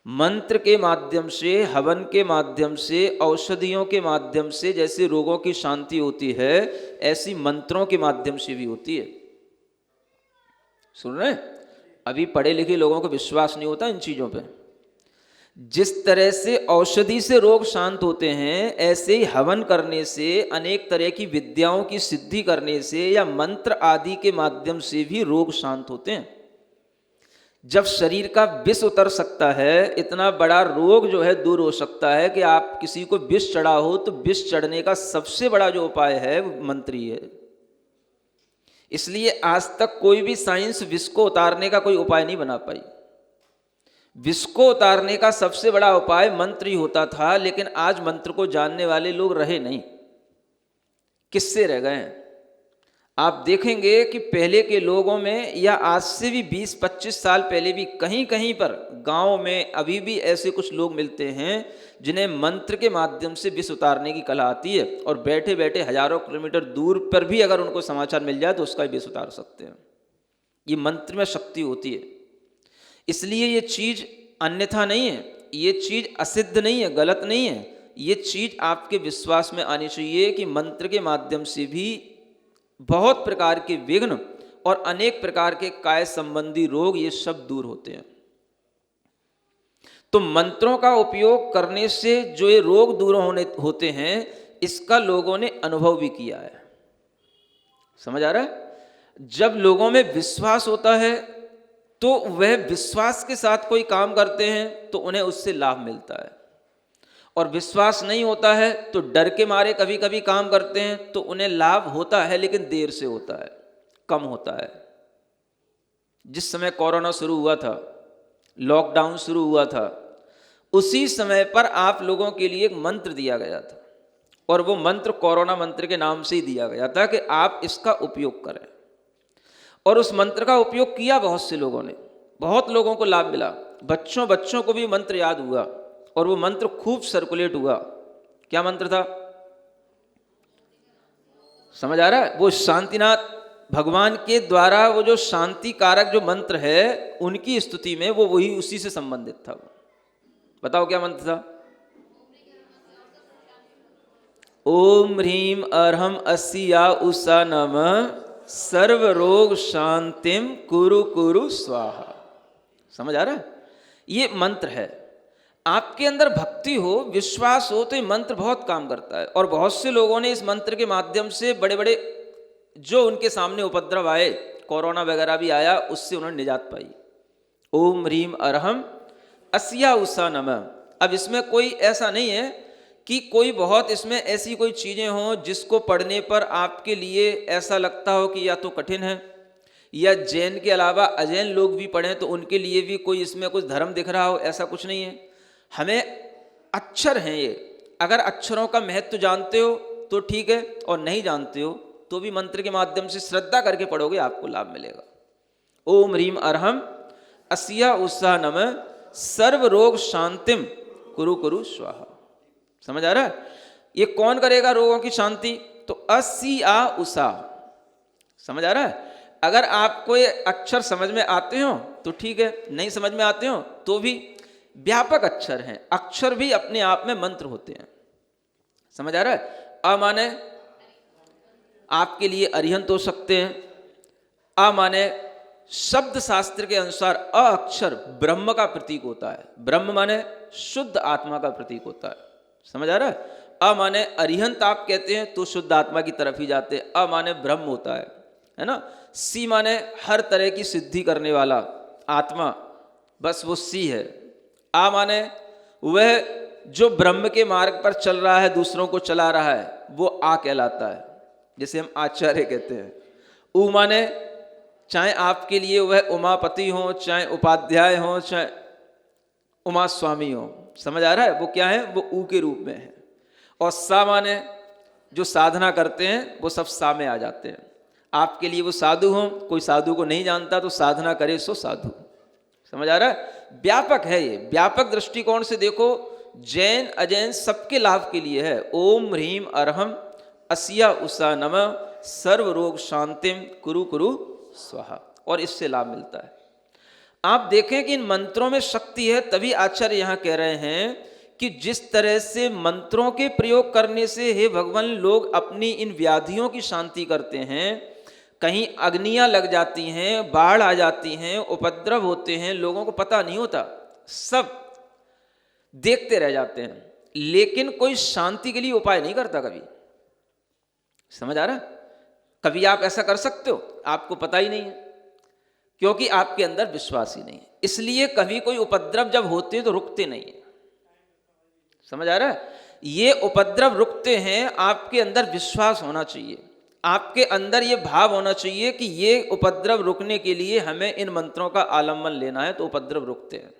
मंत्र के माध्यम से, हवन के माध्यम से, औषधियों के माध्यम से जैसे रोगों की शांति होती है, ऐसी मंत्रों के माध्यम से भी होती है। सुन रहे हैं? अभी पढ़े लिखे लोगों को विश्वास नहीं होता इन चीजों पे। जिस तरह से औषधि से रोग शांत होते हैं, ऐसे ही हवन करने से, अनेक तरह की विद्याओं की सिद्धि करने से या मंत्र आदि के माध्यम से भी रोग शांत होते हैं। जब शरीर का विष उतर सकता है, इतना बड़ा रोग जो है दूर हो सकता है कि आप किसी को विष चढ़ा हो तो विष चढ़ने का सबसे बड़ा जो उपाय है वो मंत्र ही है। इसलिए आज तक कोई भी साइंस विष को उतारने का कोई उपाय नहीं बना पाई। विष को उतारने का सबसे बड़ा उपाय मंत्र ही होता था, लेकिन आज मंत्र को जानने वाले लोग रहे नहीं। किससे रह गए हैं? आप देखेंगे कि पहले के लोगों में, या आज से भी 20-25 साल पहले भी कहीं कहीं पर गांव में अभी भी ऐसे कुछ लोग मिलते हैं जिन्हें मंत्र के माध्यम से विष उतारने की कला आती है, और बैठे बैठे हजारों किलोमीटर दूर पर भी अगर उनको समाचार मिल जाए तो उसका विष उतार सकते हैं। ये मंत्र में शक्ति होती है। इसलिए ये चीज अन्यथा नहीं है, ये चीज असिद्ध नहीं है, गलत नहीं है। ये चीज आपके विश्वास में आनी चाहिए कि मंत्र के माध्यम से भी बहुत प्रकार के विघ्न और अनेक प्रकार के काय संबंधी रोग ये सब दूर होते हैं। तो मंत्रों का उपयोग करने से जो ये रोग दूर होते हैं, इसका लोगों ने अनुभव भी किया है। समझ आ रहा है? जब लोगों में विश्वास होता है तो वह विश्वास के साथ कोई काम करते हैं तो उन्हें उससे लाभ मिलता है, और विश्वास नहीं होता है तो डर के मारे कभी कभी काम करते हैं तो उन्हें लाभ होता है, लेकिन देर से होता है, कम होता है। जिस समय कोरोना शुरू हुआ था, लॉकडाउन शुरू हुआ था, उसी समय पर आप लोगों के लिए एक मंत्र दिया गया था, और वो मंत्र कोरोना मंत्र के नाम से ही दिया गया था कि आप इसका उपयोग करें। और उस मंत्र का उपयोग किया बहुत से लोगों ने, बहुत लोगों को लाभ मिला। बच्चों को भी मंत्र याद हुआ और वो मंत्र खूब सर्कुलेट हुआ। क्या मंत्र था? समझ आ रहा है? वो शांतिनाथ भगवान के द्वारा वो जो शांति कारक जो मंत्र है, उनकी स्तुति में वो वही उसी से संबंधित था। बताओ क्या मंत्र था? ओम ह्रीम अर्हम अस्या उषा नमः सर्व रोग शांतिम कुरु कुरु स्वाहा। समझ आ रहा है? ये मंत्र है। आपके अंदर भक्ति हो, विश्वास हो, तो ये मंत्र बहुत काम करता है। और बहुत से लोगों ने इस मंत्र के माध्यम से बड़े बड़े जो उनके सामने उपद्रव आए, कोरोना वगैरह भी आया, उससे उन्होंने निजात पाई। ओम ह्रीम अर्हम अस्या उषा नमः। अब इसमें कोई ऐसा नहीं है कि कोई बहुत इसमें ऐसी कोई चीज़ें हों जिसको पढ़ने पर आपके लिए ऐसा लगता हो कि या तो कठिन है, या जैन के अलावा अजैन लोग भी पढ़ें तो उनके लिए भी कोई इसमें कुछ धर्म दिख रहा हो, ऐसा कुछ नहीं है। हमें अक्षर हैं ये, अगर अक्षरों का महत्व जानते हो तो ठीक है, और नहीं जानते हो तो भी मंत्र के माध्यम से श्रद्धा करके पढ़ोगे, आपको लाभ मिलेगा। ओम ह्रीम अर्हम अस्या उषा नमः सर्व रोग शांतिम कुरु कुरु स्वाहा। समझ आ रहा है? ये कौन करेगा रोगों की शांति? तो अस्या उषा। समझ आ रहा है? अगर आपको ये अक्षर समझ में आते हो तो ठीक है, नहीं समझ में आते हो तो भी व्यापक अक्षर हैं। अक्षर भी अपने आप में मंत्र होते हैं। समझ आ रहा है? अ माने आपके लिए अरिहंत हो सकते हैं। अ माने शब्द शास्त्र के अनुसार अ अक्षर ब्रह्म का प्रतीक होता है। ब्रह्म माने शुद्ध आत्मा का प्रतीक होता है। समझ आ रहा है? अ माने अरिहंत आप कहते हैं तो शुद्ध आत्मा की तरफ ही जाते हैं। अ माने ब्रह्म होता है ना? सी माने हर तरह की सिद्धि करने वाला आत्मा, बस वो सी है। आ माने वह जो ब्रह्म के मार्ग पर चल रहा है, दूसरों को चला रहा है, वो आ कहलाता है, जिसे हम आचार्य कहते हैं। उ माने चाहे आपके लिए वह उमापति हो, चाहे उपाध्याय हो, चाहे उमा स्वामी हो। समझ आ रहा है? वो क्या है? वो ऊ के रूप में है। और सा माने जो साधना करते हैं वो सब सा में आ जाते हैं। आपके लिए वो साधु हो, कोई साधु को नहीं जानता तो साधना करे सो साधु। समझ आ रहा है? व्यापक है ये। व्यापक दृष्टिकोण से देखो, जैन अजैन सबके लाभ के लिए है। ओम ह्रीम अर्हम अस्या उषा नमः सर्व रोग शांतिम कुरु कुरु स्वाहा, और इससे लाभ मिलता है। आप देखें कि इन मंत्रों में शक्ति है, तभी आचार्य यहाँ कह रहे हैं कि जिस तरह से मंत्रों के प्रयोग करने से हे भगवान लोग अपनी इन व्याधियों की शांति करते हैं, कहीं अग्नियां लग जाती हैं, बाढ़ आ जाती हैं, उपद्रव होते हैं, लोगों को पता नहीं होता, सब देखते रह जाते हैं, लेकिन कोई शांति के लिए उपाय नहीं करता कभी। समझ आ रहा? कभी आप ऐसा कर सकते हो? आपको पता ही नहीं है, क्योंकि आपके अंदर विश्वास ही नहीं है। इसलिए कभी कोई उपद्रव जब होते हैं तो रुकते नहीं है। समझ आ रहा है? ये उपद्रव रुकते हैं, आपके अंदर विश्वास होना चाहिए, आपके अंदर ये भाव होना चाहिए कि ये उपद्रव रुकने के लिए हमें इन मंत्रों का आलम्बन लेना है, तो उपद्रव रुकते हैं।